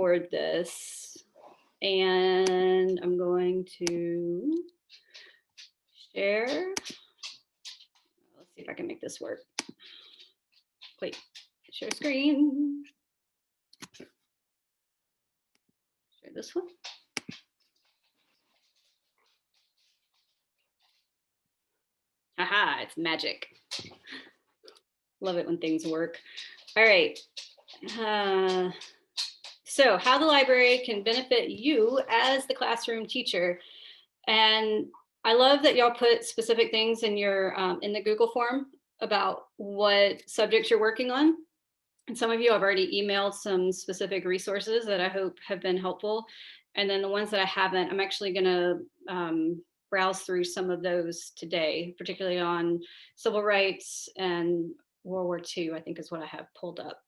record this, and I'm going to share. Let's see if I can make this work. Wait, share screen. Share this one. Haha, it's magic. Love it when things work. All right. So how the library can benefit you as the classroom teacher. And I love that y'all put specific things in your in the Google form about what subjects you're working on. And some of you have already emailed some specific resources that I hope have been helpful. And then the ones that I haven't, I'm actually going to browse through some of those today, particularly on civil rights and World War II, I think is what I have pulled up.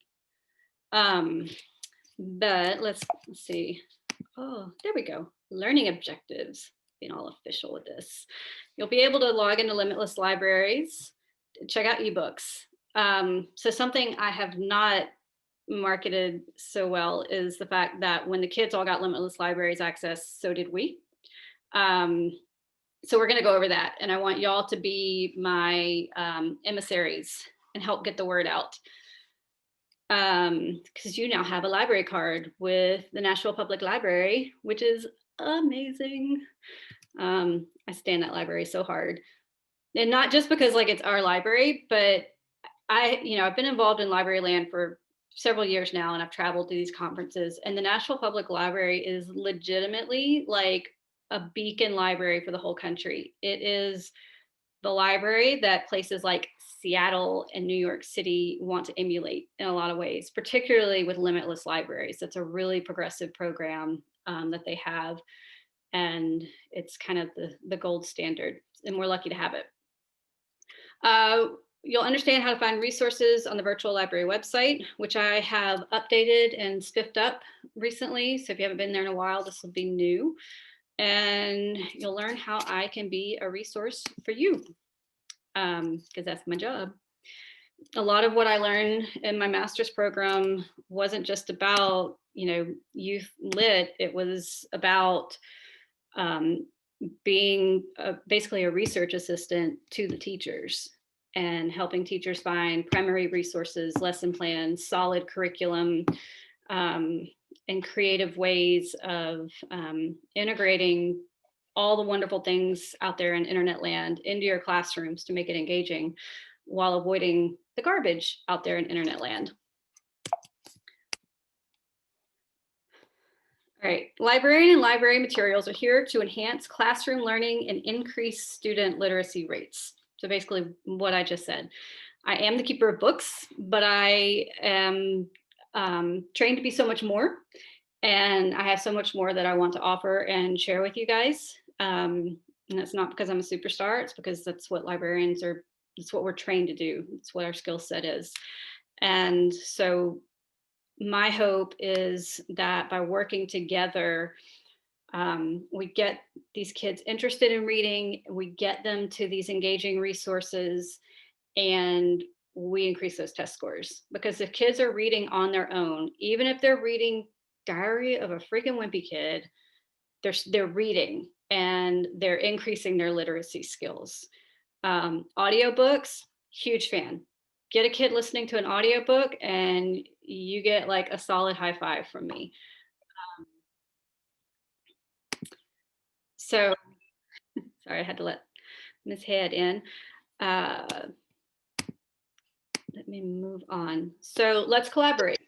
But let's see. Oh, there we go. Learning objectives, being all official with this. You'll be able to log into Limitless Libraries, check out ebooks. So something I have not marketed so well is the fact that when the kids all got Limitless Libraries access, so did we. So we're going to go over that, and I want y'all to be my emissaries and help get the word out. Because you now have a library card with the Nashville Public Library, which is amazing. I stand that library so hard, and not just because like it's our library, but I've been involved in library land for several years now, and I've traveled to these conferences, and the Nashville Public Library is legitimately like a beacon library for the whole country. It is the library that places like Seattle and New York City want to emulate in a lot of ways, particularly with Limitless Libraries. It's a really progressive program that they have, and it's kind of the gold standard, and we're lucky to have it. You'll understand how to find resources on the virtual library website, which I have updated and spiffed up recently. So if you haven't been there in a while, this will be new. And you'll learn how I can be a resource for you, because that's my job. A lot of what I learned in my master's program wasn't just about, youth lit. It was about being basically a research assistant to the teachers and helping teachers find primary resources, lesson plans, solid curriculum, and creative ways of integrating all the wonderful things out there in internet land into your classrooms to make it engaging while avoiding the garbage out there in internet land. All right, librarian and library materials are here to enhance classroom learning and increase student literacy rates. So basically what I just said. I am the keeper of books, but I am trained to be so much more. And I have so much more that I want to offer and share with you guys. And it's not because I'm a superstar, it's because that's what librarians are, it's what we're trained to do. It's what our skill set is. And so my hope is that by working together, we get these kids interested in reading, we get them to these engaging resources, and we increase those test scores. Because if kids are reading on their own, even if they're reading Diary of a Freaking Wimpy Kid, they're reading and they're increasing their literacy skills. Audiobooks, huge fan. Get a kid listening to an audiobook and you get like a solid high five from me. So, sorry, I had to let Ms. Head in. Let me move on. So let's collaborate.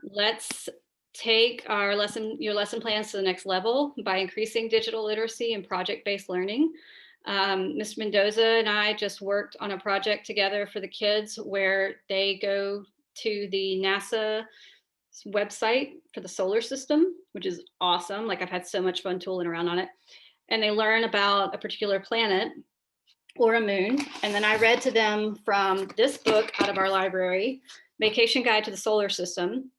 Let's take your lesson plans to the next level by increasing digital literacy and project-based learning. Mr. Mendoza and I just worked on a project together for the kids where they go to the NASA website for the solar system, which is awesome. Like I've had so much fun tooling around on it. And they learn about a particular planet or a moon. And then I read to them from this book out of our library, Vacation Guide to the Solar System.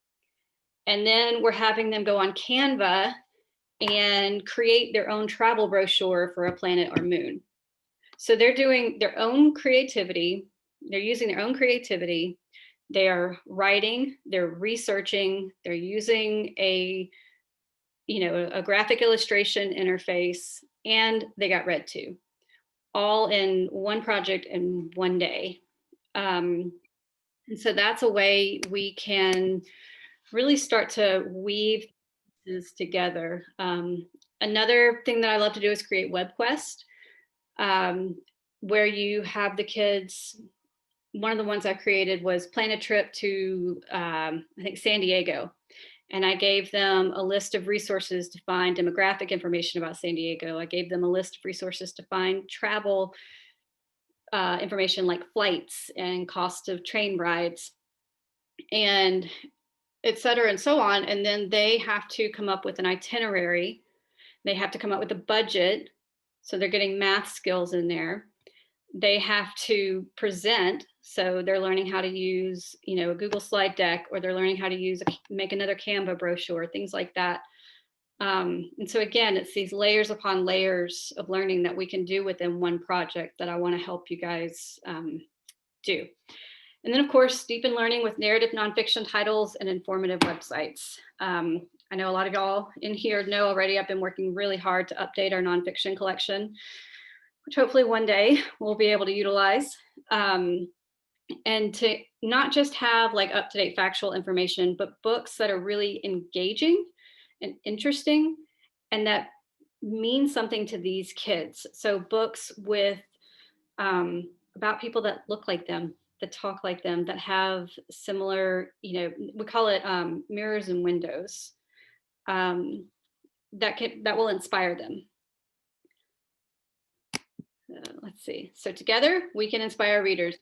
And then we're having them go on Canva and create their own travel brochure for a planet or moon. So they're doing their own creativity. They're using their own creativity They are writing, they're researching, they're using a graphic illustration interface, and they got read to, all in one project in one day. And so that's a way we can really start to weave this together. Another thing that I love to do is create WebQuest, um, where you have the kids. One of the ones I created was plan a trip to, I think, San Diego. And I gave them a list of resources to find demographic information about San Diego. I gave them a list of resources to find travel information like flights and cost of train rides, and et cetera, and so on. And then they have to come up with an itinerary. They have to come up with a budget. So they're getting math skills in there. They have to present. So they're learning how to use, a Google slide deck, or they're learning how to make another Canva brochure, things like that. And so again, it's these layers upon layers of learning that we can do within one project that I want to help you guys do. And then, of course, deepen learning with narrative nonfiction titles and informative websites. I know a lot of y'all in here know already I've been working really hard to update our nonfiction collection, which hopefully one day we'll be able to utilize. And to not just have like up-to-date factual information, but books that are really engaging and interesting and that mean something to these kids. So books with about people that look like them, that talk like them, that have similar, we call it mirrors and windows, that will inspire them. Let's see. So together we can inspire readers.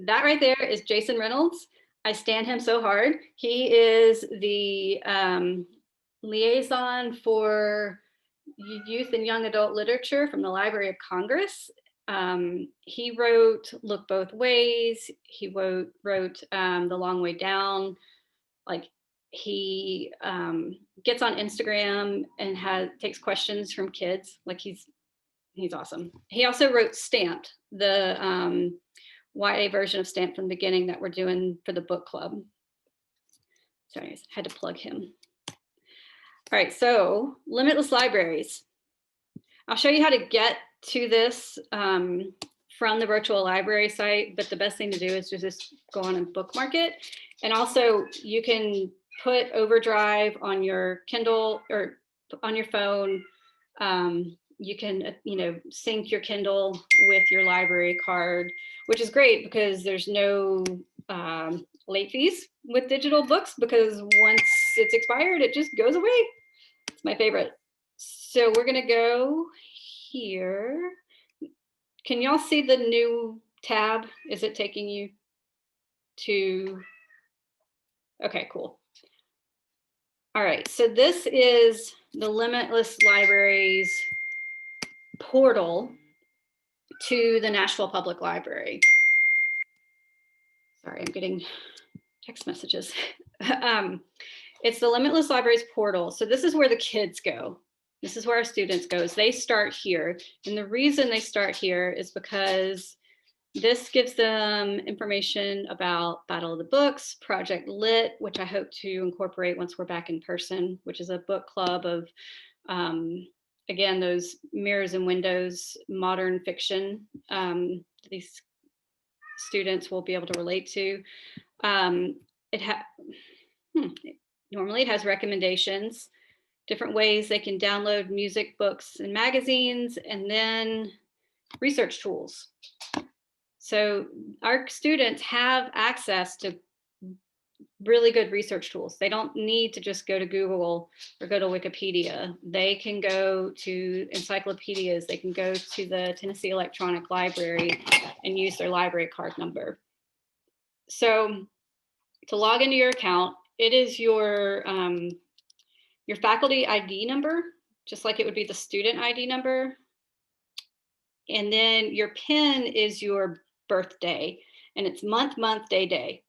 That right there is Jason Reynolds. I stand him so hard. He is the liaison for youth and young adult literature from the Library of Congress. He wrote Look Both Ways. He wrote The Long Way Down. Like, he gets on Instagram and takes questions from kids. Like, he's awesome. He also wrote Stamped, the YA version of Stamped from the beginning that we're doing for the book club. Sorry, I had to plug him. All right, so Limitless Libraries. I'll show you how to get to this from the virtual library site, but the best thing to do is just go on and bookmark it. And also you can put Overdrive on your Kindle or on your phone. You can, sync your Kindle with your library card, which is great because there's no late fees with digital books, because once it's expired, it just goes away. It's my favorite. So we're gonna go here. Can y'all see the new tab? Is it taking you to? Okay, cool. All right, so this is the Limitless Libraries portal to the Nashville Public Library. Sorry, I'm getting text messages. It's the Limitless Libraries portal. So this is where the kids go. This is where our students go. They start here. And the reason they start here is because this gives them information about Battle of the Books, Project Lit, which I hope to incorporate once we're back in person, which is a book club of, again, those mirrors and windows, modern fiction. These students will be able to relate to. Normally it has recommendations, different ways they can download music, books, and magazines, and then research tools. So our students have access to really good research tools. They don't need to just go to Google or go to Wikipedia. They can go to encyclopedias. They can go to the Tennessee Electronic Library and use their library card number. So to log into your account, it is your faculty ID number, just like it would be the student ID number. And then your PIN is your birthday, and it's month, day, day.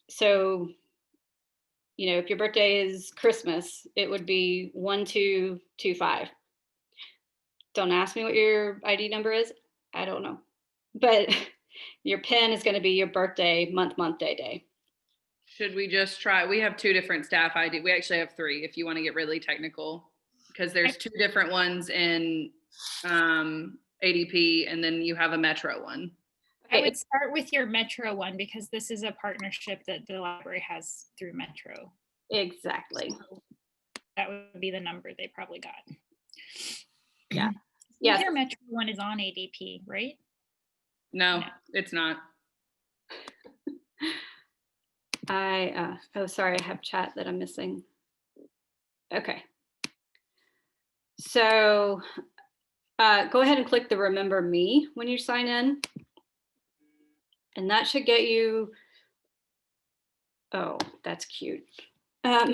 So, if your birthday is Christmas, it would be 1225. Don't ask me what your ID number is. I don't know. But Your pin is going to be your birthday, month, day, day. Should we just try? We have 2 different staff ID. We actually have 3 if you want to get really technical, because there's 2 different ones in ADP, and then you have a Metro one. I would start with your Metro one because this is a partnership that the library has through Metro. Exactly. So that would be the number they probably got. Yeah. Yeah. Your Metro one is on ADP, right? No, it's not. Oh, sorry, I have chat that I'm missing. Okay. So go ahead and click the Remember Me when you sign in. And that should get you, oh, that's cute. There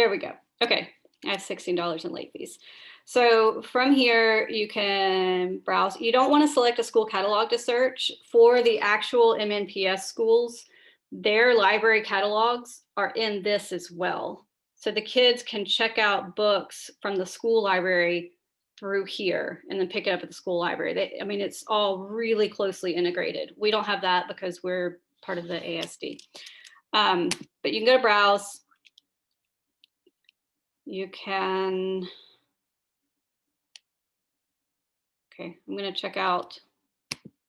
we go. Okay, I have $16 in late fees. So from here, you can browse. You don't want to select a school catalog to search. For the actual MNPS schools, their library catalogs are in this as well. So the kids can check out books from the school library through here and then pick it up at the school library. I mean, it's all really closely integrated. We don't have that because we're part of the ASD. But you can go to browse. You can, okay, I'm going to check out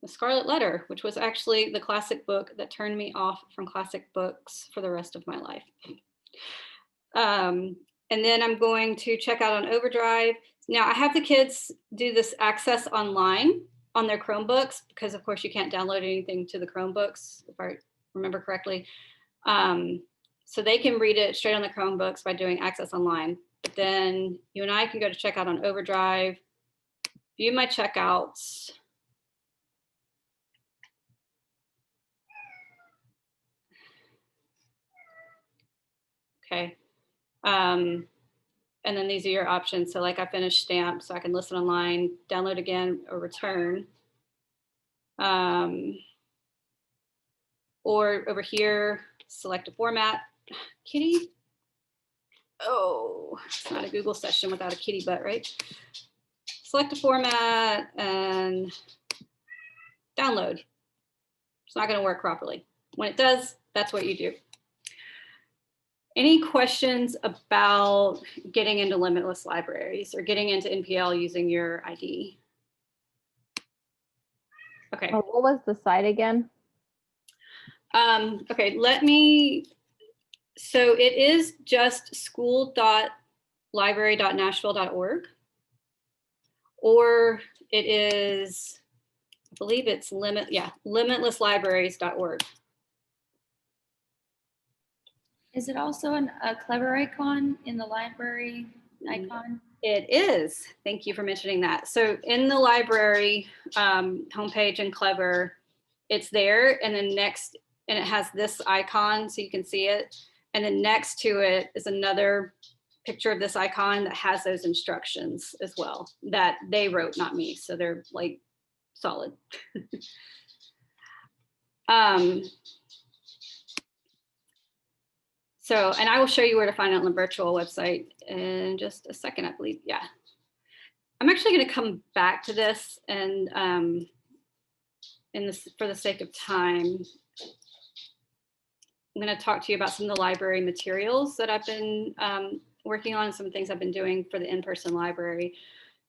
The Scarlet Letter, which was actually the classic book that turned me off from classic books for the rest of my life. And then I'm going to check out on Overdrive. Now I have the kids do this access online on their Chromebooks because of course you can't download anything to the Chromebooks, if I remember correctly. So they can read it straight on the Chromebooks by doing access online. But then you and I can go to checkout on Overdrive, view my checkouts. Okay. And then these are your options. So like I finished stamp, so I can listen online, download again, or return. Or over here, select a format. Kitty? Oh, it's not a Google session without a kitty butt, right? Select a format and download. It's not going to work properly. When it does, that's what you do. Any questions about getting into limitless libraries or getting into NPL using your ID? Okay. Oh, what was the site again? Okay, so it is just school.library.nashville.org, or it is, I believe it's limitlesslibraries.org. Is it also a clever icon in the library icon? It is. Thank you for mentioning that. So in the library homepage in Clever, it's there, and then next, and it has this icon so you can see it. And then next to it is another picture of this icon that has those instructions as well that they wrote, not me. So they're like solid. So, and I will show you where to find it on the virtual website in just a second, I believe. Yeah. I'm actually going to come back to this, and for the sake of time, I'm going to talk to you about some of the library materials that I've been working on, some things I've been doing for the in-person library.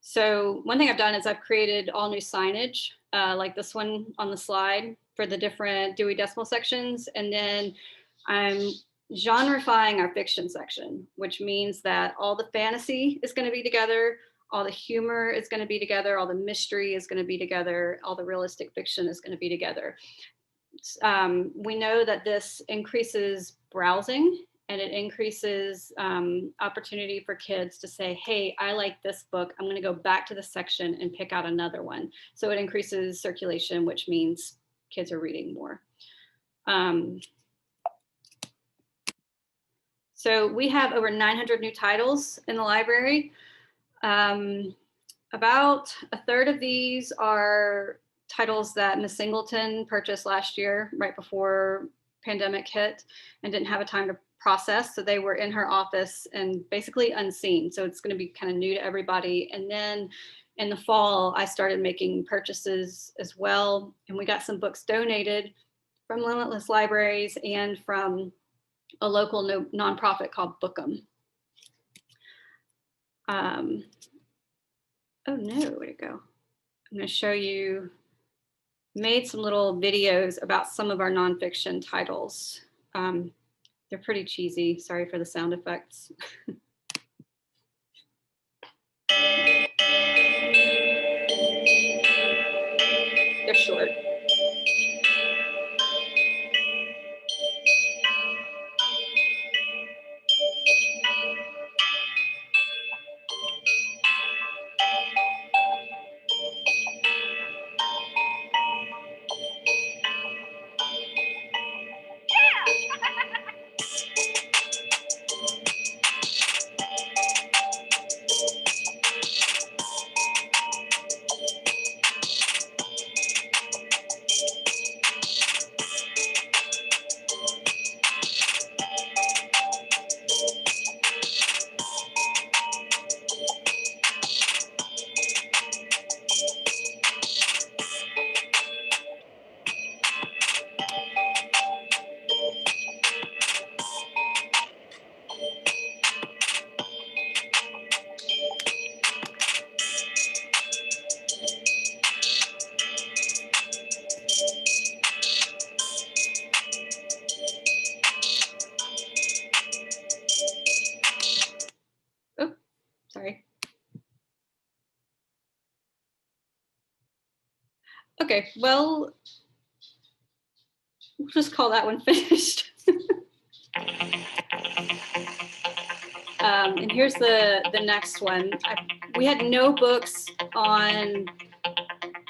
So one thing I've done is I've created all new signage, like this one on the slide for the different Dewey Decimal sections. And then I'm genrifying our fiction section, which means that all the fantasy is going to be together, all the humor is going to be together, all the mystery is going to be together, all the realistic fiction is going to be together. We know that this increases browsing, and it increases opportunity for kids to say, hey, I like this book. I'm going to go back to the section and pick out another one. So it increases circulation, which means kids are reading more. So we have over 900 new titles in the library. About a third of these are titles that Ms. Singleton purchased last year, right before pandemic hit, and didn't have a time to process. So they were in her office and basically unseen. So it's going to be kind of new to everybody. And then in the fall, I started making purchases as well. And we got some books donated from Limitless Libraries and from a local nonprofit called Bookem. Oh no, where'd it go? I'm going to show you, made some little videos about some of our nonfiction titles. They're pretty cheesy. Sorry for the sound effects. They're short. Oh, sorry. Okay, well, we'll just call that one finished. And here's the next one. We had no books on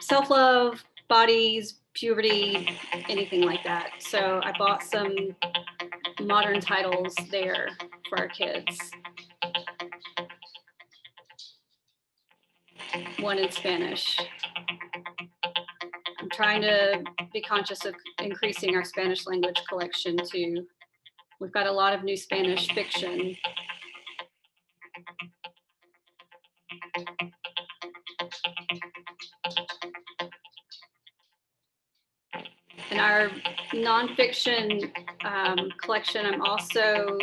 self-love, bodies, puberty, anything like that. So I bought some modern titles there for our kids. One in Spanish. I'm trying to be conscious of increasing our Spanish language collection too. We've got a lot of new Spanish fiction. In our nonfiction collection, I'm also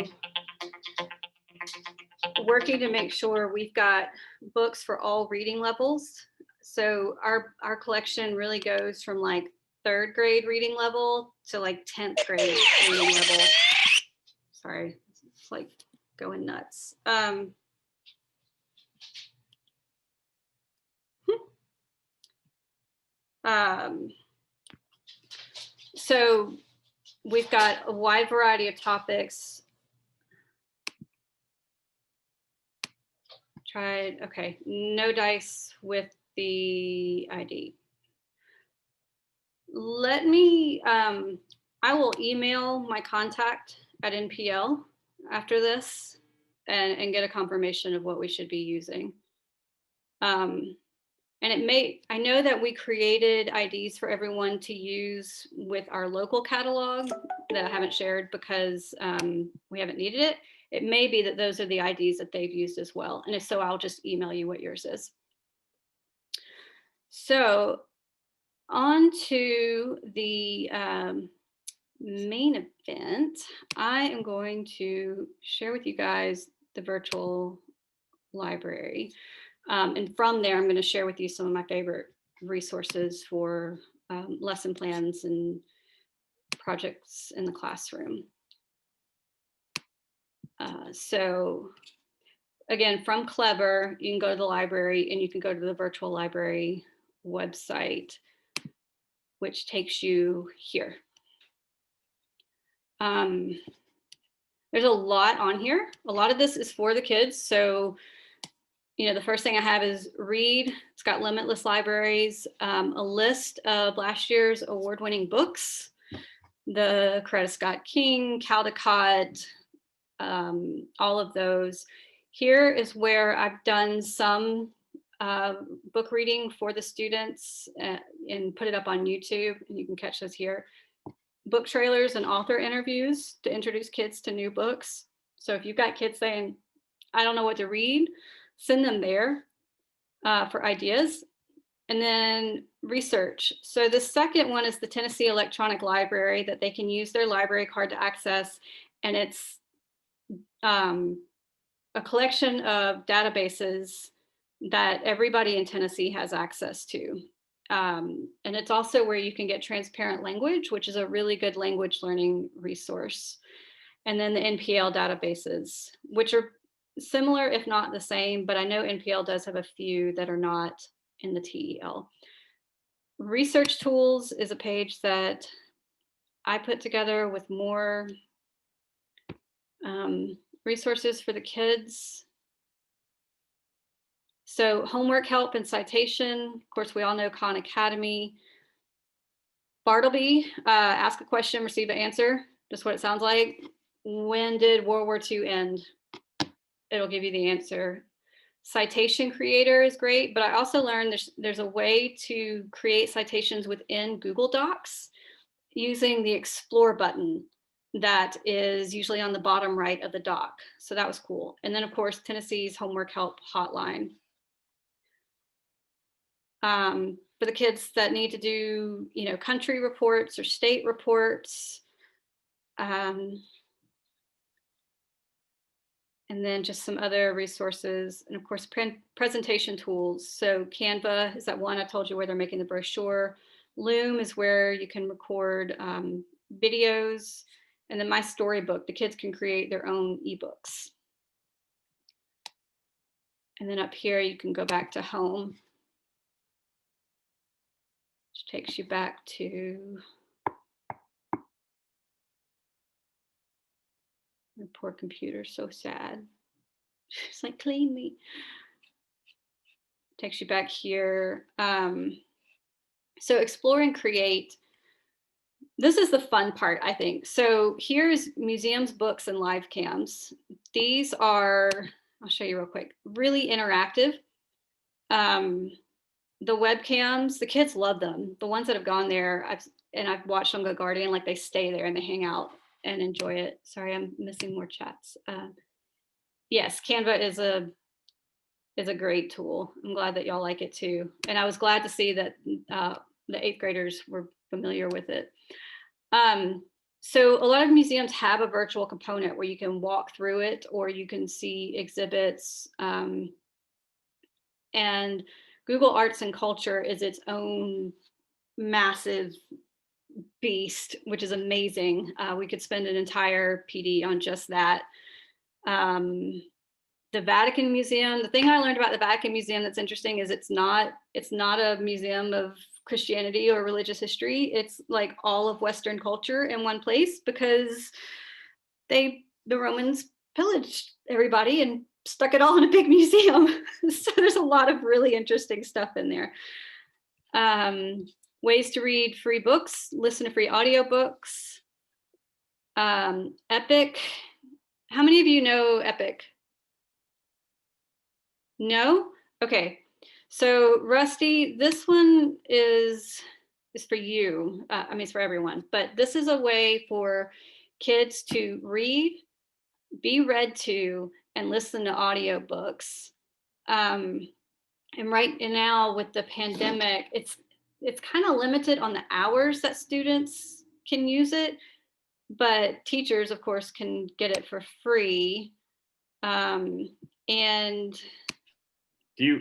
working to make sure we've got books for all reading levels. So our collection really goes from like 3rd grade reading level to like 10th grade reading level. Sorry, it's like going nuts. So we've got a wide variety of topics. Tried, okay, no dice with the ID. Let me, I will email my contact at NPL after this and get a confirmation of what we should be using. And it may, I know that we created IDs for everyone to use with our local catalog that I haven't shared because we haven't needed it. It may be that those are the IDs that they've used as well. And if so, I'll just email you what yours is. So on to the main event. I am going to share with you guys the virtual library. And from there, I'm going to share with you some of my favorite resources for lesson plans and projects in the classroom. So again, from Clever, you can go to the library and you can go to the virtual library website, which takes you here. There's a lot on here. A lot of this is for the kids. So you know, the first thing I have is read. It's got Limitless Libraries, a list of last year's award-winning books, the Coretta Scott King, Caldecott, all of those. Here is where I've done some book reading for the students and put it up on YouTube, and you can catch those here. book trailers and author interviews to introduce kids to new books. So if you've got kids saying, I don't know what to read, send them there for ideas. And then research. So the second one is the Tennessee Electronic Library that they can use their library card to access. And it's a collection of databases that everybody in Tennessee has access to. And it's also where you can get transparent language, which is a really good language learning resource. And then the NPL databases, which are similar, if not the same, but I know NPL does have a few that are not in the TEL. Research tools is a page that I put together with more resources for the kids. So homework help and citation. Of course, we all know Khan Academy. Bartleby, ask a question, receive an answer. Just what it sounds like. When did World War II end? It'll give you the answer. Citation Creator is great, but I also learned there's a way to create citations within Google Docs using the Explore button that is usually on the bottom right of the doc. So that was cool. And then of course, Tennessee's Homework Help Hotline. For the kids that need to do, country reports or state reports. And then just some other resources, and of course, presentation tools. So Canva is that one I told you where they're making the brochure. Loom is where you can record videos. And then My Storybook, the kids can create their own ebooks. And then up here, you can go back to home, which takes you back to my poor computer, so sad. It's like, clean me. Takes you back here. So explore and create. This is the fun part, I think. So here's museums, books, and live cams. These are, I'll show you real quick, really interactive. The webcams, the kids love them. The ones that have gone there, I've watched them go Guardian, like they stay there and they hang out and enjoy it. Sorry, I'm missing more chats. Yes, Canva is a great tool. I'm glad that y'all like it too. And I was glad to see that the 8th graders were familiar with it. So a lot of museums have a virtual component where you can walk through it or you can see exhibits. And Google Arts and Culture is its own massive beast, which is amazing. We could spend an entire PD on just that. The Vatican Museum, the thing I learned about the Vatican Museum that's interesting is it's not a museum of Christianity or religious history. It's like all of Western culture in one place because the Romans pillaged everybody and stuck it all in a big museum. So there's a lot of really interesting stuff in there. Ways to read free books, listen to free audiobooks. Epic. How many of you know Epic? No? Okay. So Rusty, this one is for you. I mean, it's for everyone, but this is a way for kids to read, be read to, and listen to audiobooks. And right now with the pandemic, it's kind of limited on the hours that students can use it, but teachers, of course, can get it for free. And do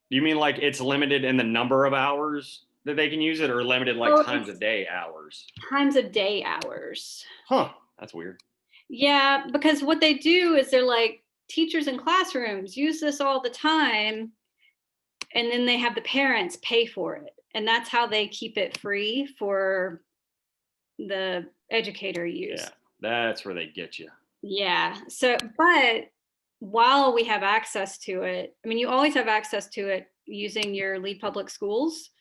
you mean like it's limited in the number of hours that they can use it, or limited like times a day hours? Times a day hours. Huh, that's weird. Yeah, because what they do is they're like, teachers in classrooms use this all the time, and then they have the parents pay for it. And that's how they keep it free for the educator use. Yeah, that's where they get you. Yeah, so, but while we have access to it, I mean, you always have access to it using your Lead Public Schools.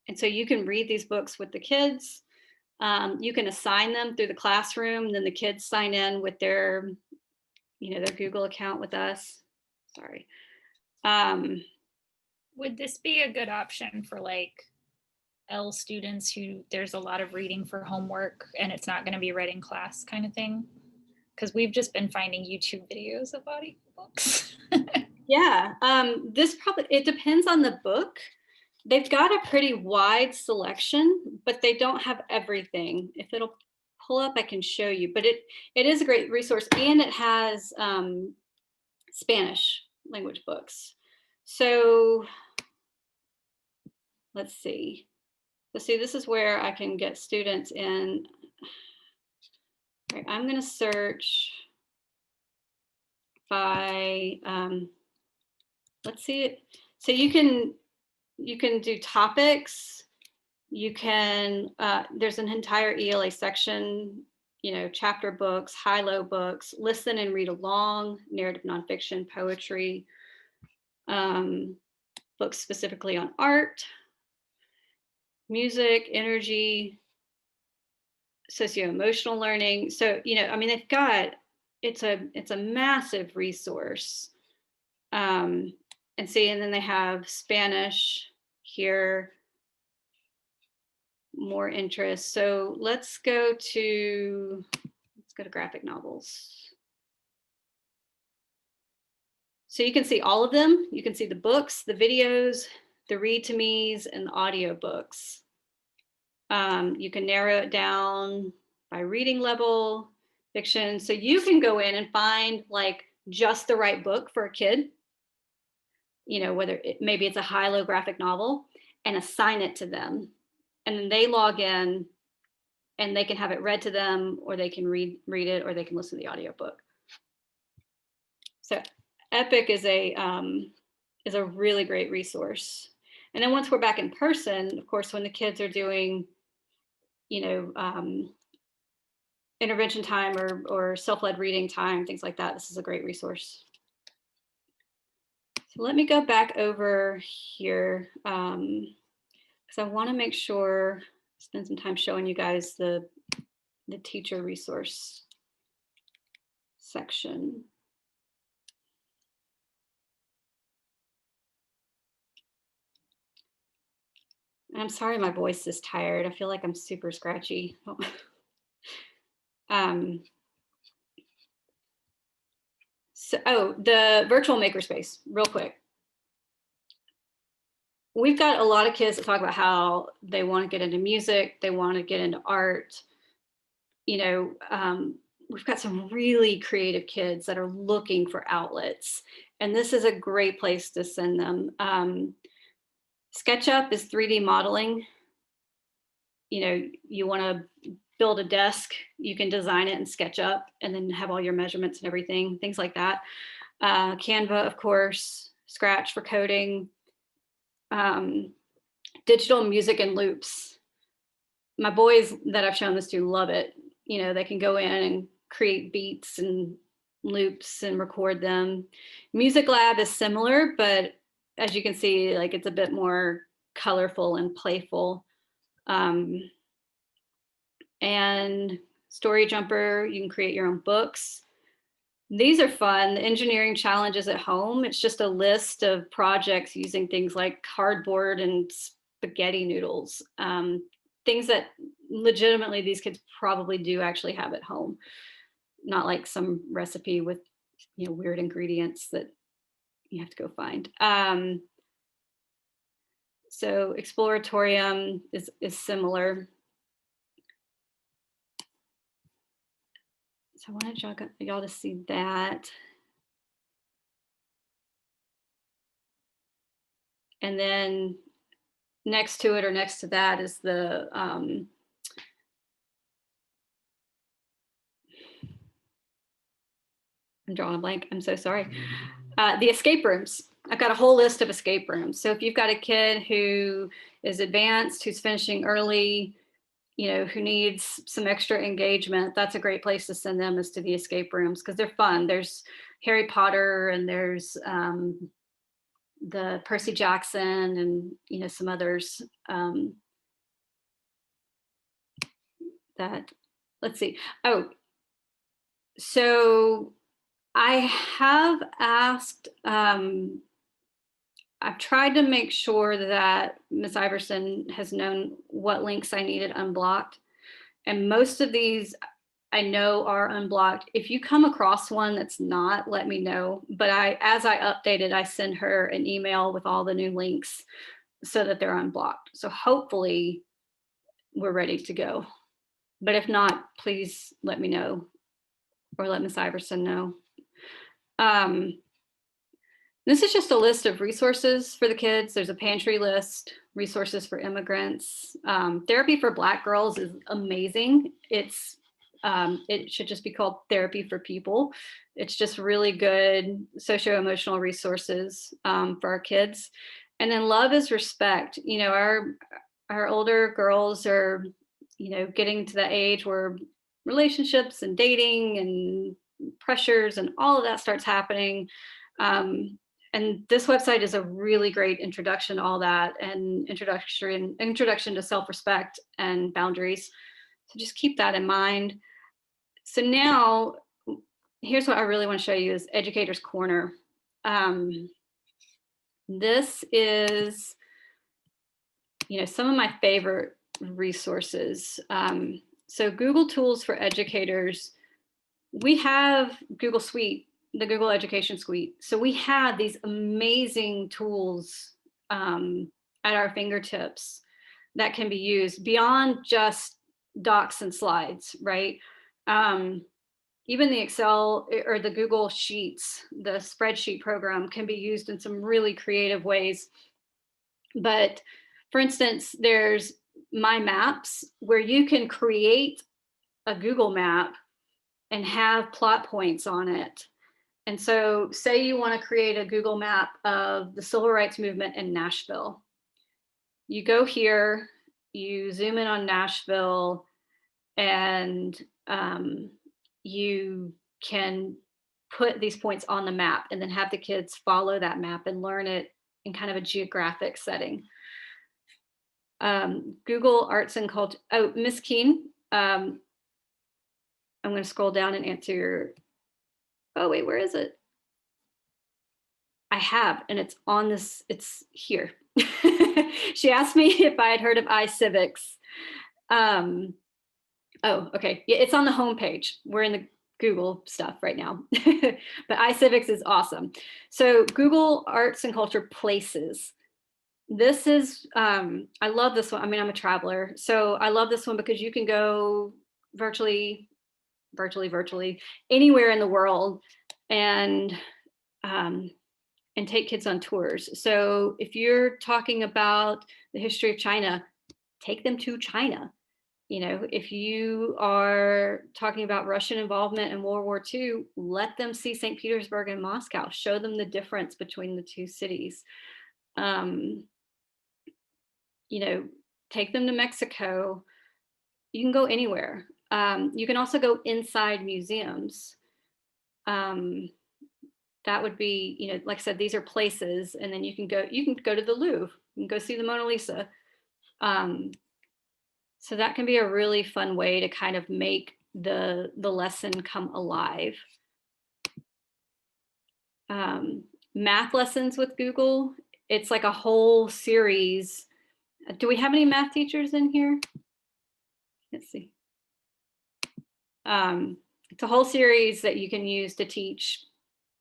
And so you can read these books with the kids. You can assign them through the classroom, then the kids sign in with their Google account with us. Sorry. Would this be a good option for like L students who there's a lot of reading for homework and it's not going to be read in class kind of thing? Because we've just been finding YouTube videos of audiobooks. Yeah, this probably, it depends on the book. They've got a pretty wide selection, but they don't have everything. If it'll pull up, I can show you, but it is a great resource, and it has Spanish language books. So let's see. So see, this is where I can get students in. All right, I'm going to search by, let's see it. So you can do topics. You can, there's an entire ELA section, chapter books, high-low books, listen and read along, narrative nonfiction, poetry, books specifically on art, music, energy, socio-emotional learning. So, I mean, they've got, it's a massive resource. And see, and then they have Spanish here, more interest. So let's go to graphic novels. So you can see all of them. You can see the books, the videos, the read to me's, and the audio books. You can narrow it down by reading level, fiction. So you can go in and find like just the right book for a kid, whether maybe it's a high-low graphic novel, and assign it to them. And then they log in and they can have it read to them, or they can read it, or they can listen to the audiobook. So Epic is a really great resource. And then once we're back in person, of course, when the kids are doing, intervention time or self-led reading time, things like that, this is a great resource. So let me go back over here because I want to make sure, spend some time showing you guys the teacher resource section. And I'm sorry my voice is tired. I feel like I'm super scratchy. So, the virtual makerspace, real quick. We've got a lot of kids that talk about how they want to get into music, they want to get into art. We've got some really creative kids that are looking for outlets, and this is a great place to send them. SketchUp is 3D modeling. You want to build a desk, you can design it in SketchUp and then have all your measurements and everything, things like that. Canva, of course, Scratch for coding, digital music and loops. My boys that I've shown this to love it. They can go in and create beats and loops and record them. Music Lab is similar, but as you can see, like it's a bit more colorful and playful. And Story Jumper, you can create your own books. These are fun. The engineering challenges at home, it's just a list of projects using things like cardboard and spaghetti noodles, things that legitimately these kids probably do actually have at home, not like some recipe with weird ingredients that you have to go find. So Exploratorium is similar. So I wanted y'all to see that. And then next to it or next to that is the I'm drawing a blank. I'm so sorry. The escape rooms. I've got a whole list of escape rooms. So if you've got a kid who is advanced, who's finishing early, who needs some extra engagement, that's a great place to send them, is to the escape rooms, because they're fun. There's Harry Potter and there's the Percy Jackson and some others that, let's see. Oh, so I have asked I've tried to make sure that Ms. Iverson has known what links I needed unblocked. And most of these I know are unblocked. If you come across one that's not, let me know. But as I update it, I send her an email with all the new links so that they're unblocked. So hopefully we're ready to go. But if not, please let me know or let Ms. Iverson know. This is just a list of resources for the kids. There's a pantry list, resources for immigrants. Therapy for Black girls is amazing. It should just be called Therapy for People. It's just really good socio-emotional resources for our kids. And then Love is Respect. You know, our older girls are, you know, getting to that age where relationships and dating and pressures and all of that starts happening. And this website is a really great introduction to all that, and introduction to self-respect and boundaries. So just keep that in mind. So now, here's what I really want to show you is Educator's Corner. This is, you know, some of my favorite resources. So Google Tools for Educators, we have Google Suite, the Google Education Suite. So we have these amazing tools at our fingertips that can be used beyond just docs and slides, right? Even the Excel or the Google Sheets, the spreadsheet program can be used in some really creative ways. But for instance, there's My Maps, where you can create a Google map and have plot points on it. And so say you want to create a Google map of the civil rights movement in Nashville. You go here, you zoom in on Nashville, and you can put these points on the map and then have the kids follow that map and learn it in kind of a geographic setting. Google Arts and Culture. Oh, Miss Keen, I'm going to scroll down and answer your, oh wait, where is it? I have, and it's on this, it's here. She asked me if I had heard of iCivics. Oh, okay. Yeah, it's on the homepage. We're in the Google stuff right now, but iCivics is awesome. So Google Arts and Culture Places. This is, I love this one. I mean, I'm a traveler, so I love this one because you can go virtually anywhere in the world and take kids on tours. So if you're talking about the history of China, take them to China. You know, if you are talking about Russian involvement in World War II, let them see St. Petersburg and Moscow, show them the difference between the two cities. You know, take them to Mexico. You can go anywhere. You can also go inside museums. That would be, you know, like I said, these are places, and then you can go to the Louvre, you can go see the Mona Lisa. So that can be a really fun way to kind of make the lesson come alive. Math lessons with Google, it's like a whole series. Do we have any math teachers in here? Let's see. It's a whole series that you can use to teach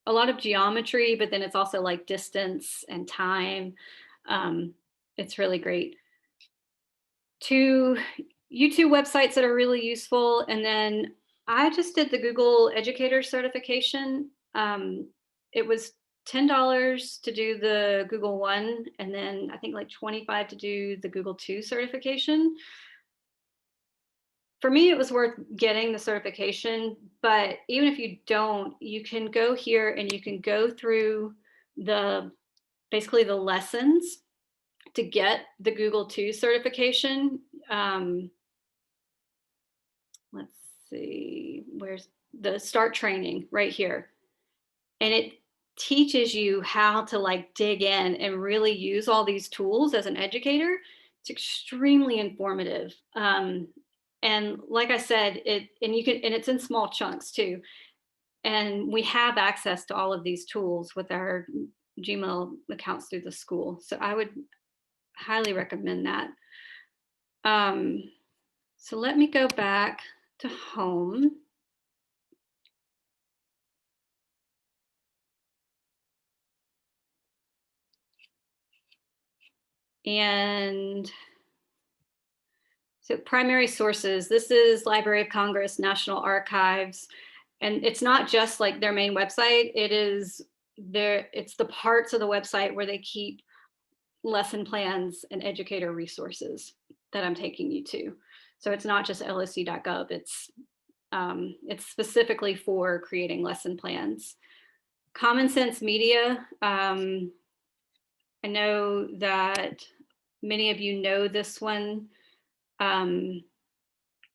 a lot of geometry, but then it's also like distance and time. It's really great. 2 YouTube websites that are really useful. And then I just did the Google Educator certification. It was $10 to do the Google One, and then I think like $25 to do the Google 2 certification. For me, it was worth getting the certification, but even if you don't, you can go here and you can go through basically the lessons to get the Google 2 certification. Let's see, where's the start training right here. And it teaches you how to like dig in and really use all these tools as an educator. It's extremely informative. And like I said, it's in small chunks too. And we have access to all of these tools with our Gmail accounts through the school. So I would highly recommend that. So let me go back to home. And so primary sources, this is Library of Congress, National Archives, and it's not just like their main website, it's the parts of the website where they keep lesson plans and educator resources that I'm taking you to. So it's not just loc.gov, it's specifically for creating lesson plans. Common Sense Media, I know that many of you know this one.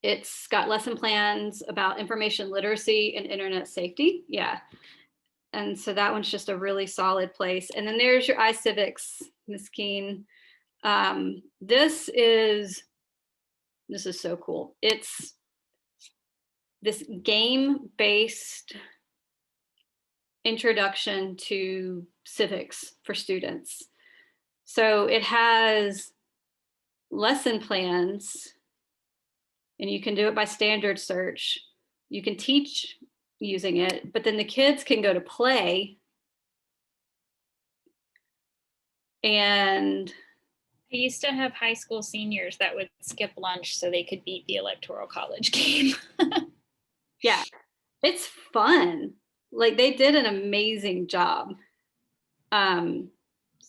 It's got lesson plans about information literacy and internet safety. Yeah. And so that one's just a really solid place. And then there's your iCivics, Ms. Keen. This is so cool. It's this game-based introduction to civics for students. So it has lesson plans, and you can do it by standard search. You can teach using it, but then the kids can go to play. And I used to have high school seniors that would skip lunch so they could beat the Electoral College game. yeah, it's fun. Like they did an amazing job.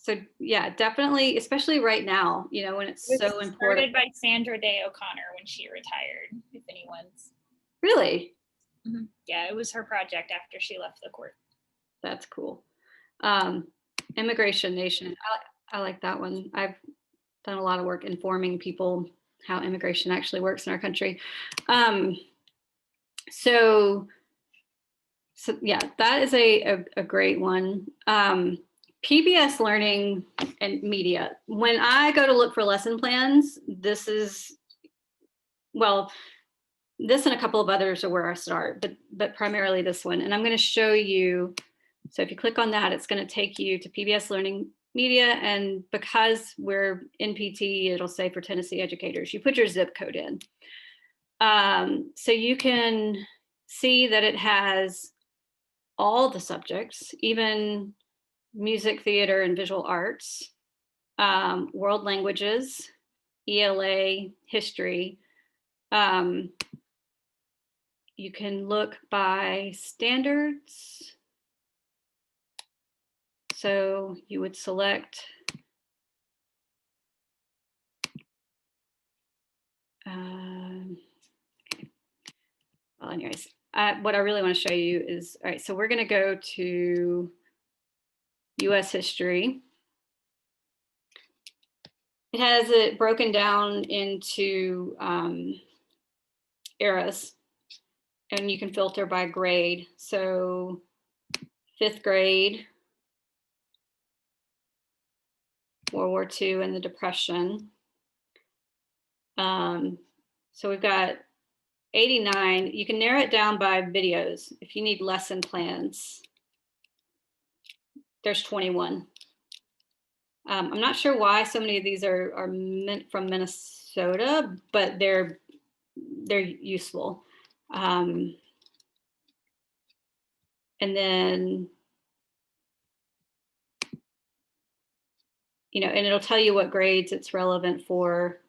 So yeah, definitely, especially right now, you know, when it's so important. Started by Sandra Day O'Connor when she retired, if anyone's. Really? Mm-hmm. Yeah, it was her project after she left the court. That's cool. Immigration Nation, I like that one. I've done a lot of work informing people how immigration actually works in our country. So yeah, that is a great one. PBS Learning and Media. When I go to look for lesson plans, this and a couple of others are where I start, but primarily this one. And I'm going to show you. So if you click on that, it's going to take you to PBS Learning Media. And because we're NPT, it'll say for Tennessee educators, you put your zip code in. So you can see that it has all the subjects, even music, theater, and visual arts, world languages, ELA, history. You can look by standards. So you would select well, anyways, what I really want to show you is, all right, so we're going to go to US history. It has it broken down into eras, and you can filter by grade. So 5th grade, World War II and the Depression. So we've got 89. You can narrow it down by videos. If you need lesson plans, there's 21. I'm not sure why so many of these are meant from Minnesota, but they're useful. And then, you know, and it'll tell you what grades it's relevant for,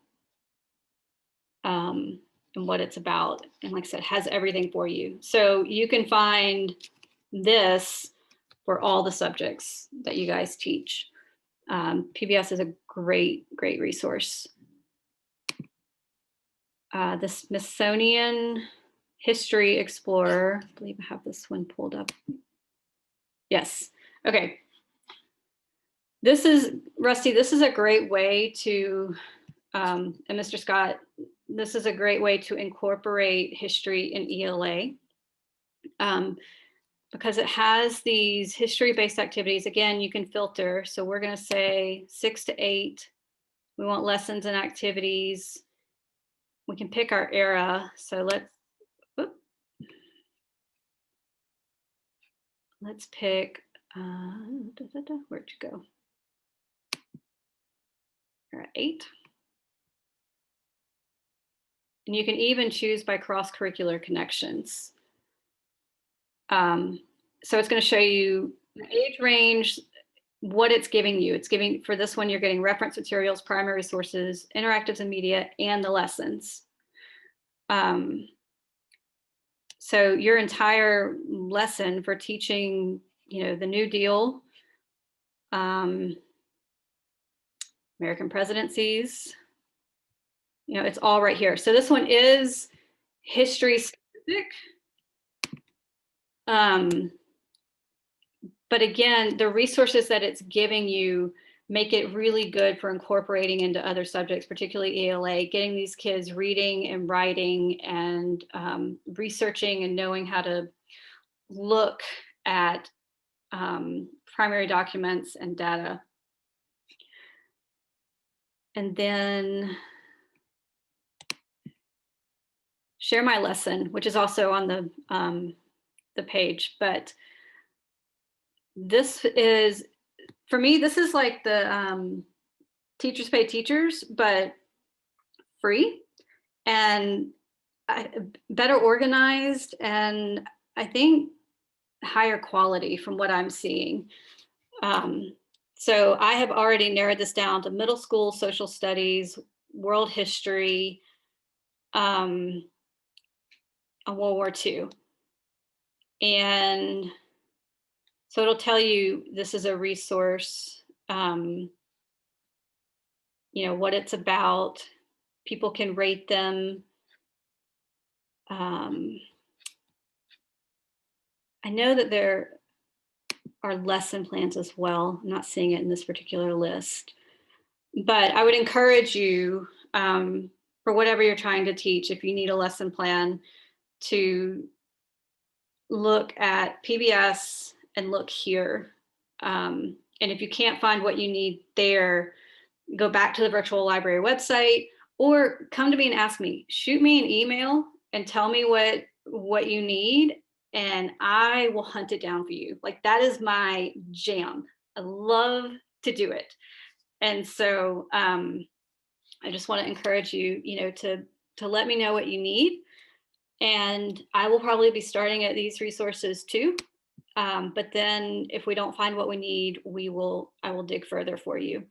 and what it's about. And like I said, it has everything for you. So you can find this for all the subjects that you guys teach. PBS is a great resource. The Smithsonian History Explorer, I believe I have this one pulled up. Yes, okay. This is, Rusty, this is a great way to, and Mr. Scott, this is a great way to incorporate history in ELA. Because it has these history-based activities. Again, you can filter. So we're going to say 6 to 8. We want lessons and activities. We can pick our era. So let's pick Where'd you go? You're at 8. And you can even choose by cross-curricular connections. So it's going to show you the age range, what it's giving you. It's giving, for this one, you're getting reference materials, primary sources, interactives and media, and the lessons. So your entire lesson for teaching, the New Deal, American presidencies, it's all right here. So this one is history specific. But again, the resources that it's giving you make it really good for incorporating into other subjects, particularly ELA, getting these kids reading and writing and researching and knowing how to look at primary documents and data. And then share my lesson, which is also on the page. But this is, for me, this is like the Teachers Pay Teachers, but free and better organized, and I think higher quality from what I'm seeing. So I have already narrowed this down to middle school social studies, world history, on World War II. And so it'll tell you this is a resource, what it's about. People can rate them. I know that there are lesson plans as well. I'm not seeing it in this particular list, but I would encourage you, for whatever you're trying to teach, if you need a lesson plan, to look at PBS and look here. And if you can't find what you need there, go back to the virtual library website or come to me and ask me. Shoot me an email and tell me what you need, and I will hunt it down for you. Like, that is my jam. I love to do it. And so I just want to encourage you, to let me know what you need. And I will probably be starting at these resources too. But then if we don't find what we need, I will dig further for you.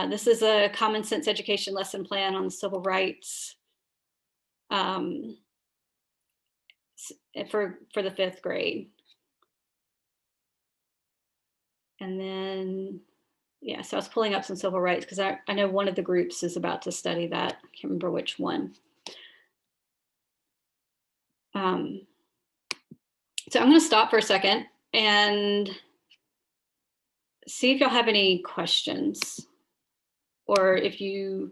This is a common sense education lesson plan on civil rights for the 5th grade. And then, yeah, so I was pulling up some civil rights because I know one of the groups is about to study that. I can't remember which one. So I'm going to stop for a second and see if y'all have any questions, or if you.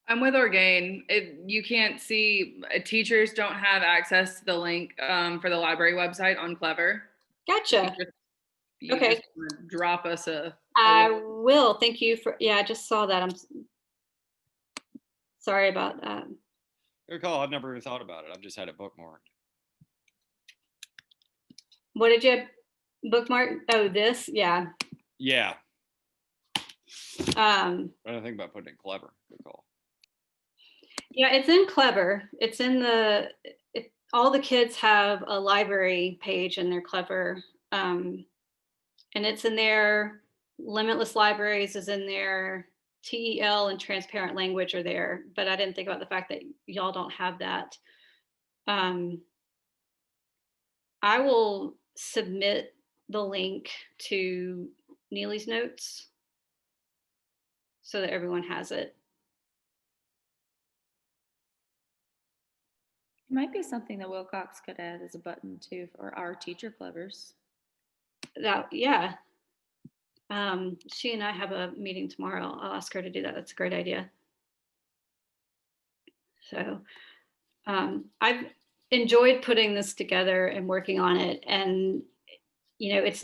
I'm with Orgain. You can't see, teachers don't have access to the link for the library website on Clever. Gotcha. You okay. Just drop us a I will. Thank you for, yeah, I just saw that. I'm sorry about that. Good call. I've never even thought about it. I've just had it bookmarked. What did you bookmark? Oh, this? Yeah. Yeah. I don't think about putting it Clever. Good call. Yeah, it's in Clever. It's in all the kids have a library page in their Clever. And it's in there. Limitless Libraries is in there. TEL and Transparent Language are there. But I didn't think about the fact that y'all don't have that. I will submit the link to Neely's notes so that everyone has it. It might be something that Wilcox could add as a button too for our teacher Clevers. Yeah. She and I have a meeting tomorrow. I'll ask her to do that. That's a great idea. So I've enjoyed putting this together and working on it. And, it's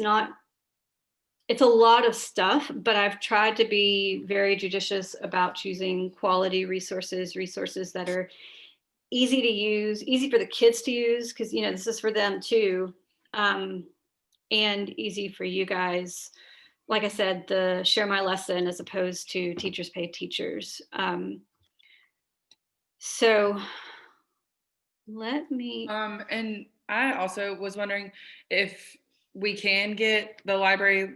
a lot of stuff, but I've tried to be very judicious about choosing quality resources that are easy to use, easy for the kids to use, because, this is for them too. and easy for you guys. Like I said, the share my lesson as opposed to teachers pay teachers. So let me, And I also was wondering if we can get the library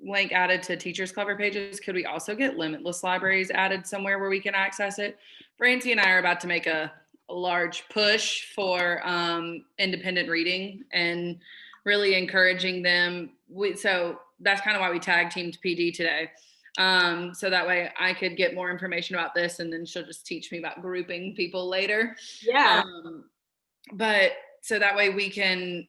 link added to Teachers Clever pages. Could we also get Limitless Libraries added somewhere where we can access it? Francie and I are about to make a large push for independent reading and really encouraging them. So that's kind of why we tag teamed PD today. So that way I could get more information about this, and then she'll just teach me about grouping people later. yeah. But so that way we can,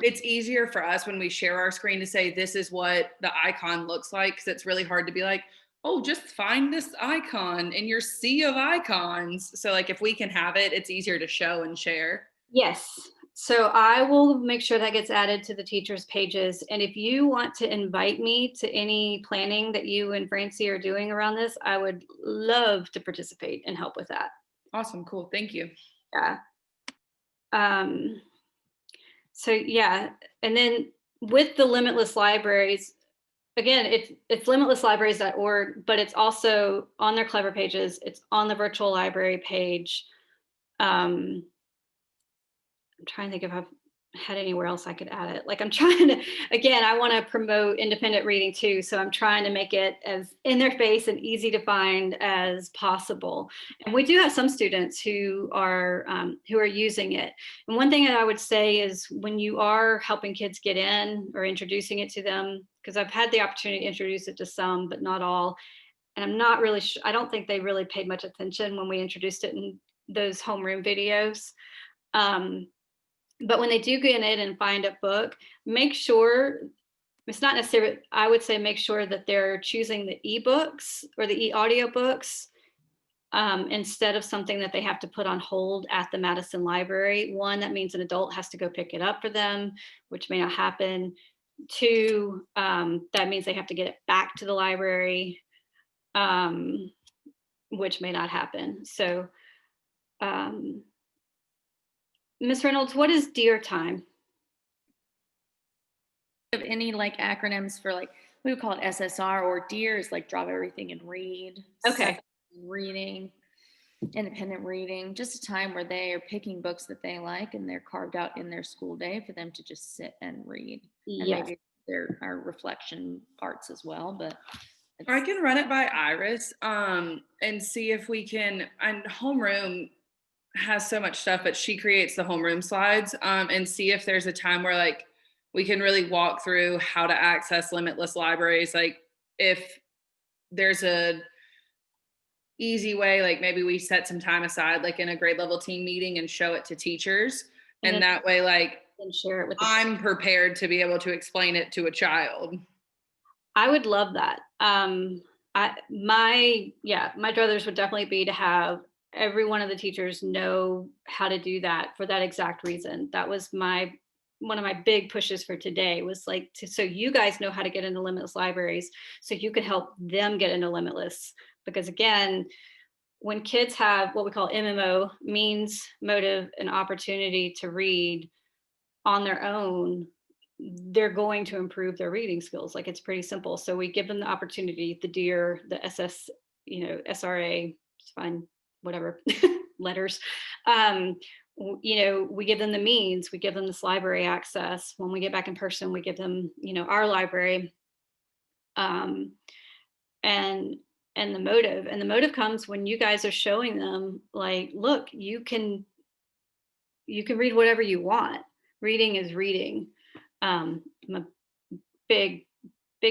it's easier for us when we share our screen to say this is what the icon looks like, because it's really hard to be like, oh, just find this icon in your sea of icons. So like if we can have it, it's easier to show and share. Yes. So I will make sure that gets added to the teachers pages. And if you want to invite me to any planning that you and Francie are doing around this, I would love to participate and help with that. Awesome. Cool. Thank you. Yeah. So yeah, and then with the Limitless Libraries, again, it's limitlesslibraries.org, but it's also on their Clever pages. It's on the virtual library page. I'm trying to think if I've had anywhere else I could add it. Like I'm trying to, again, I want to promote independent reading too. So I'm trying to make it as in their face and easy to find as possible. And we do have some students who are using it. And one thing that I would say is when you are helping kids get in or introducing it to them, because I've had the opportunity to introduce it to some, but not all. And I'm not really sure, I don't think they really paid much attention when we introduced it in those homeroom videos. But when they do get in and find a book, make sure it's not necessarily, I would say make sure that they're choosing the ebooks or the e-audiobooks instead of something that they have to put on hold at the Madison Library. One, that means an adult has to go pick it up for them, which may not happen. Two, that means they have to get it back to the library, which may not happen. So, Ms. Reynolds, what is DEAR time? Of any like acronyms for like, we would call it SSR, or DEAR is like drop everything and read. Okay. Reading, independent reading, just a time where they are picking books that they like and they're carved out in their school day for them to just sit and read. And Yes. maybe there are reflection parts as well, but I can run it by Iris and see if we can, and homeroom has so much stuff, but she creates the homeroom slides and see if there's a time where like we can really walk through how to access Limitless Libraries. Like if there's a easy way, like maybe we set some time aside, like in a grade level team meeting, and show it to teachers. And that way, like share it with I'm prepared to be able to explain it to a child. I would love that. My druthers would definitely be to have every one of the teachers know how to do that for that exact reason. That was one of my big pushes for today, was like so you guys know how to get into Limitless Libraries, so you can help them get into Limitless. Because again, when kids have what we call MMO, means, motive, and opportunity to read on their own, they're going to improve their reading skills. Like it's pretty simple. So we give them the opportunity, the DEAR, the SS, SRA, it's fine, whatever, letters. We give them the means, we give them this library access. When we get back in person, we give them, our library. And the motive. And the motive comes when you guys are showing them, like, look, you can read whatever you want. Reading is reading. I'm a big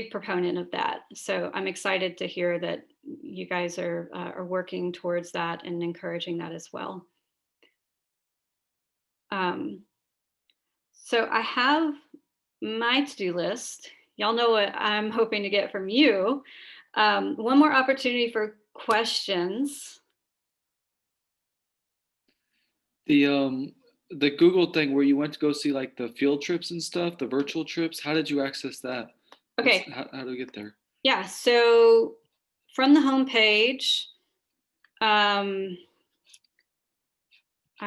proponent of that. So I'm excited to hear that you guys are working towards that and encouraging that as well. So I have my to-do list. Y'all know what I'm hoping to get from you. One more opportunity for questions. The Google thing where you went to go see like the field trips and stuff, the virtual trips, how did you access that? Okay. How do we get there? Yeah, so from the homepage, I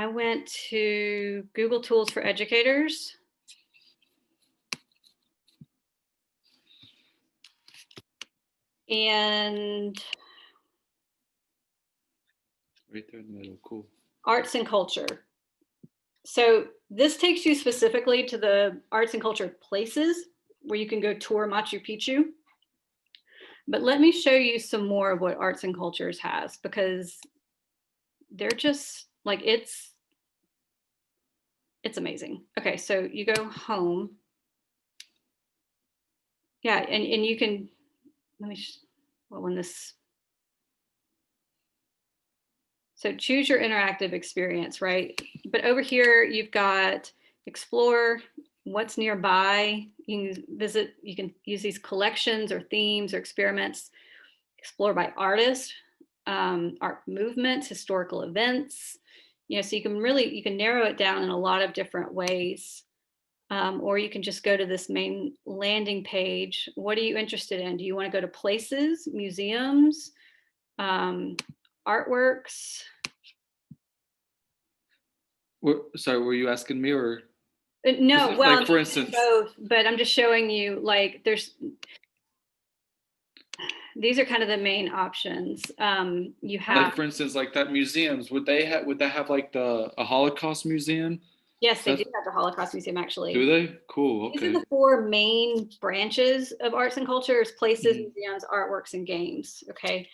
went to Google Tools for Educators. and Right there in the middle. Cool. arts and culture. So this takes you specifically to the arts and culture places where you can go tour Machu Picchu. But let me show you some more of what arts and cultures has, because they're just like, it's amazing. Okay, so you go home. Yeah, and you can, let me, well, when this, so choose your interactive experience, right? But over here, you've got explore what's nearby. You can visit, you can use these collections or themes or experiments. Explore by artist, art movements, historical events. You know, so you can narrow it down in a lot of different ways. Or you can just go to this main landing page. What are you interested in? Do you want to go to places, museums, artworks? Sorry, were you asking me or? No, Like, well, for instance, both, but I'm just showing you, like, these are kind of the main options. You have, like for instance, like that museums, would that have like a Holocaust museum? yes, they do have the Holocaust Museum, actually. Do they? Cool. These are Okay. the four main branches of arts and cultures: places, Mhm. museums, artworks, and games. Okay.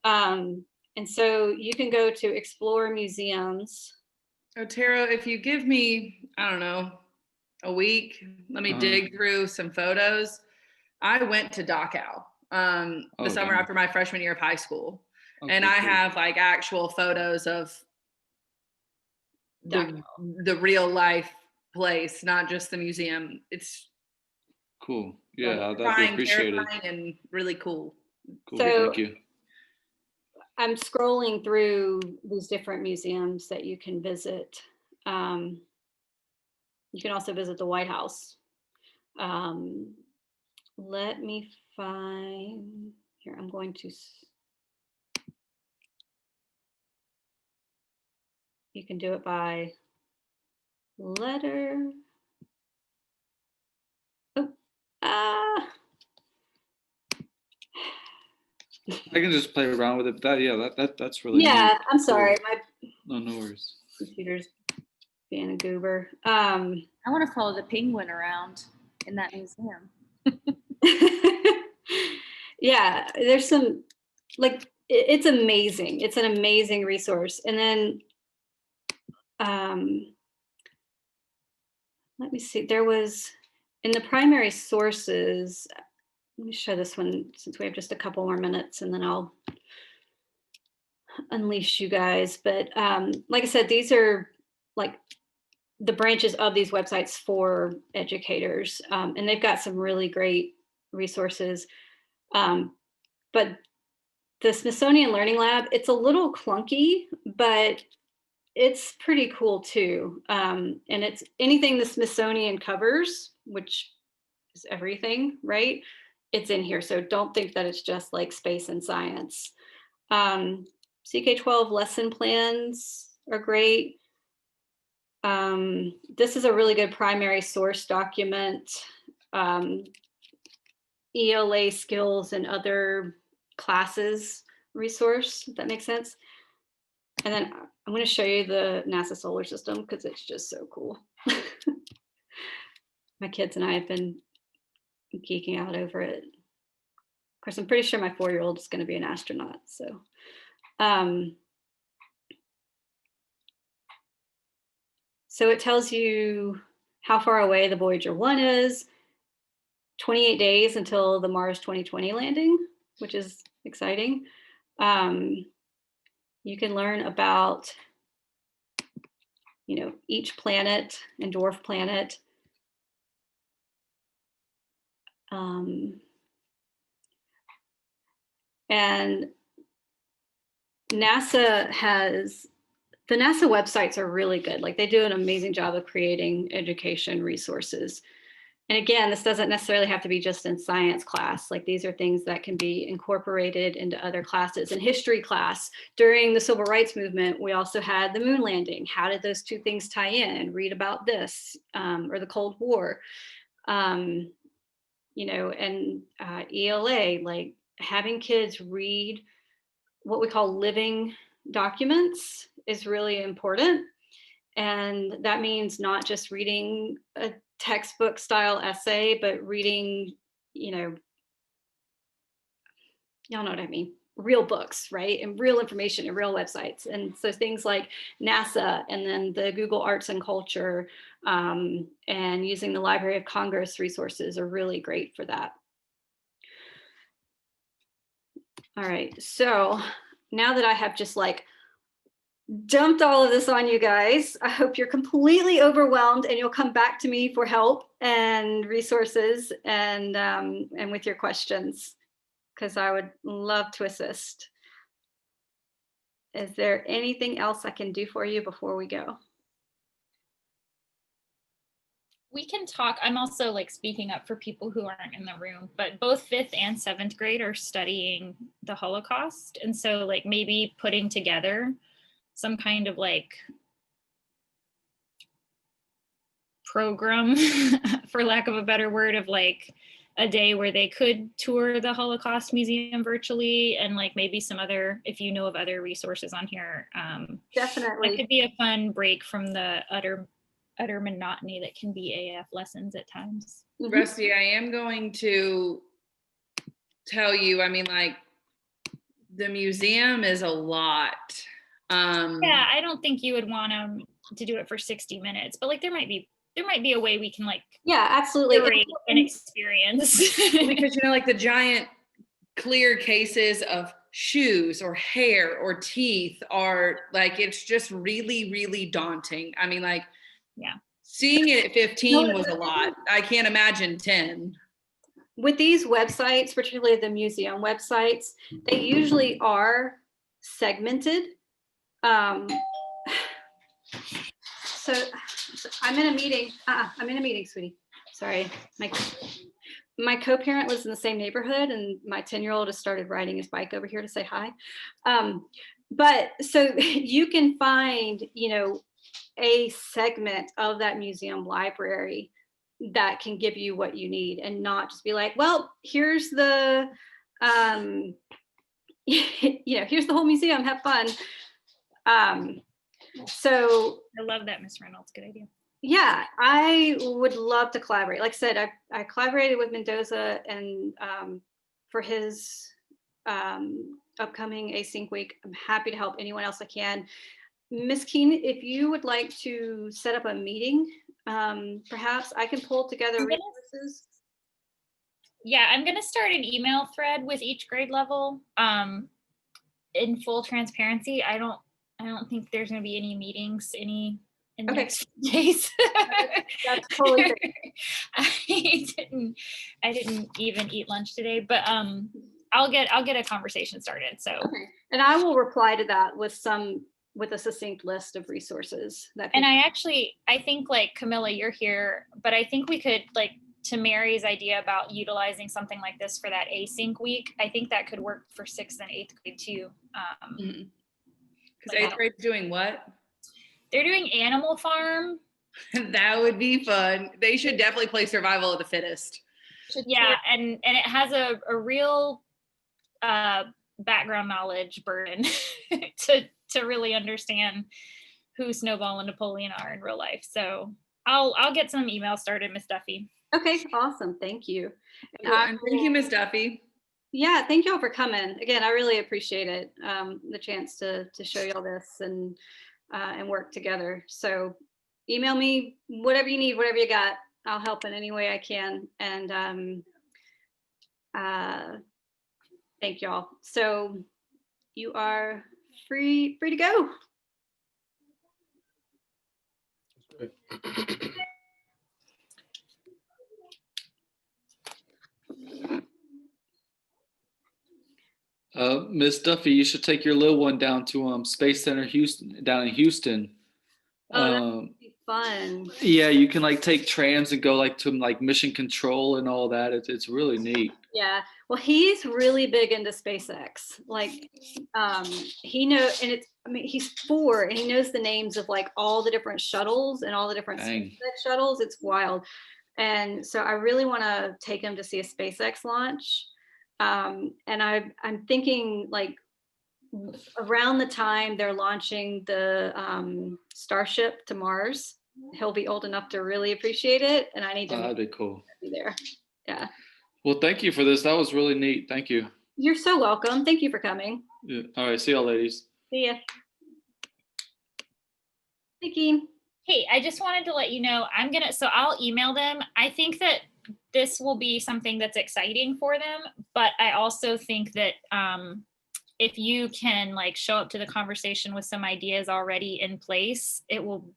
And so you can go to explore museums. Oh, Tara, if you give me, I don't know, a week, let me dig through some photos. I went to Dachau the summer damn. after my freshman year of high school. Okay, And I cool. have like actual photos of Dachau. the real life place, not just the museum. It's Cool. Yeah, that'd be terrifying, appreciated. and really cool. Cool. So- Thank you. I'm scrolling through these different museums that you can visit. You can also visit the White House. Let me find here. I'm going to. You can do it by letter. Oh, I can just play around with it. That's really yeah. neat. I'm sorry, Cool. No worries. my computer's being a goober. I want to follow the penguin around in that museum. Yeah, there's some, like, it's amazing. It's an amazing resource. And then let me see, there was in the primary sources, let me show this one since we have just a couple more minutes and then I'll unleash you guys. But like I said, these are like the branches of these websites for educators, and they've got some really great resources. But the Smithsonian Learning Lab, it's a little clunky, but it's pretty cool too. And it's anything the Smithsonian covers, which is everything, right? It's in here. So don't think that it's just like space and science. CK12 lesson plans are great. This is a really good primary source document. ELA skills and other classes resource, if that makes sense. And then I'm going to show you the NASA solar system because it's just so cool. My kids and I have been geeking out over it. Of course, I'm pretty sure my 4-year-old is going to be an astronaut. So, so it tells you how far away the Voyager 1 is, 28 days until the Mars 2020 landing, which is exciting. You can learn about, you know, each planet and dwarf planet. And NASA has, the NASA websites are really good. Like they do an amazing job of creating education resources. And again, this doesn't necessarily have to be just in science class. Like these are things that can be incorporated into other classes. In history class, during the civil rights movement, we also had the moon landing. How did those two things tie in? Read about this, or the Cold War. You know, and ELA, like having kids read what we call living documents is really important. And that means not just reading a textbook style essay, but reading, y'all know what I mean, real books, right? And real information and real websites. And so things like NASA and then the Google Arts and Culture and using the Library of Congress resources are really great for that. All right, so now that I have just like dumped all of this on you guys, I hope you're completely overwhelmed and you'll come back to me for help and resources and with your questions, because I would love to assist. Is there anything else I can do for you before we go? We can talk. I'm also like speaking up for people who aren't in the room, but both 5th and 7th grade are studying the Holocaust. And so like maybe putting together some kind of like program, for lack of a better word, of like a day where they could tour the Holocaust Museum virtually, and like maybe some other, if you know of other resources on here. Definitely. That could be a fun break from the utter monotony that can be AF lessons at times. Rusty, I am going to tell you, I mean, like, the museum is a lot. Yeah, I don't think you would want to do it for 60 minutes, but like there might be a way we can like absolutely curate an experience. Because like the giant clear cases of shoes or hair or teeth are like, it's just really, really daunting. I mean, like, yeah, seeing it at 15 was a lot. I can't imagine 10. With these websites, particularly the museum websites, they usually are segmented. So I'm in a meeting. I'm in a meeting, sweetie. Sorry. My co-parent lives in the same neighborhood, and my 10-year-old has started riding his bike over here to say hi. But so you can find, a segment of that museum library that can give you what you need, and not just be like, well, here's the, here's the whole museum, have fun. So I love that, Miss Reynolds. Good idea. Yeah, I would love to collaborate. Like I said, I collaborated with Mendoza and for his upcoming Async week. I'm happy to help anyone else I can. Ms. Keene, if you would like to set up a meeting, perhaps I can pull together resources. Yeah, I'm going to start an email thread with each grade level. In full transparency, I don't think there's going to be any meetings in the next days. That's totally fair. I didn't even eat lunch today, but I'll get a conversation started. So and I will reply to that with a succinct list of resources that. And I think like Camilla, you're here, but I think we could, like, to Mary's idea about utilizing something like this for that async week, I think that could work for 6th and 8th grade too. Because 8th grade's doing what? They're doing Animal Farm. That would be fun. They should definitely play Survival of the Fittest. Yeah, and it has a real background knowledge burden to really understand who Snowball and Napoleon are in real life. So I'll get some emails started, Miss Duffy. Okay, awesome. Thank you. And thank you, Miss Duffy. Yeah, thank you all for coming. Again, I really appreciate it, the chance to show you all this and work together. So email me whatever you need, whatever you got. I'll help in any way I can. And thank y'all. So you are free to go. Miss Duffy, you should take your little one down to Space Center Houston down in Houston. Oh, that would be fun. Yeah, you can like take trams and go like to like mission control and all that. It's really neat. Yeah, well, he's really big into SpaceX. Like, he knows, and he's 4 and he knows the names of like all the different shuttles and all the different SpaceX shuttles. It's wild. And so I really want to take him to see a SpaceX launch. And I'm thinking like around the time they're launching the Starship to Mars, he'll be old enough to really appreciate it, and I need to That'd be cool. be there. Yeah. Well, thank you for this. That was really neat. Thank you. You're so welcome. Thank you for coming. Yeah. All right. See y'all, ladies. See ya. Hey, Keen. Hey, I just wanted to let you know, so I'll email them. I think that this will be something that's exciting for them, but I also think that if you can like show up to the conversation with some ideas already in place, it will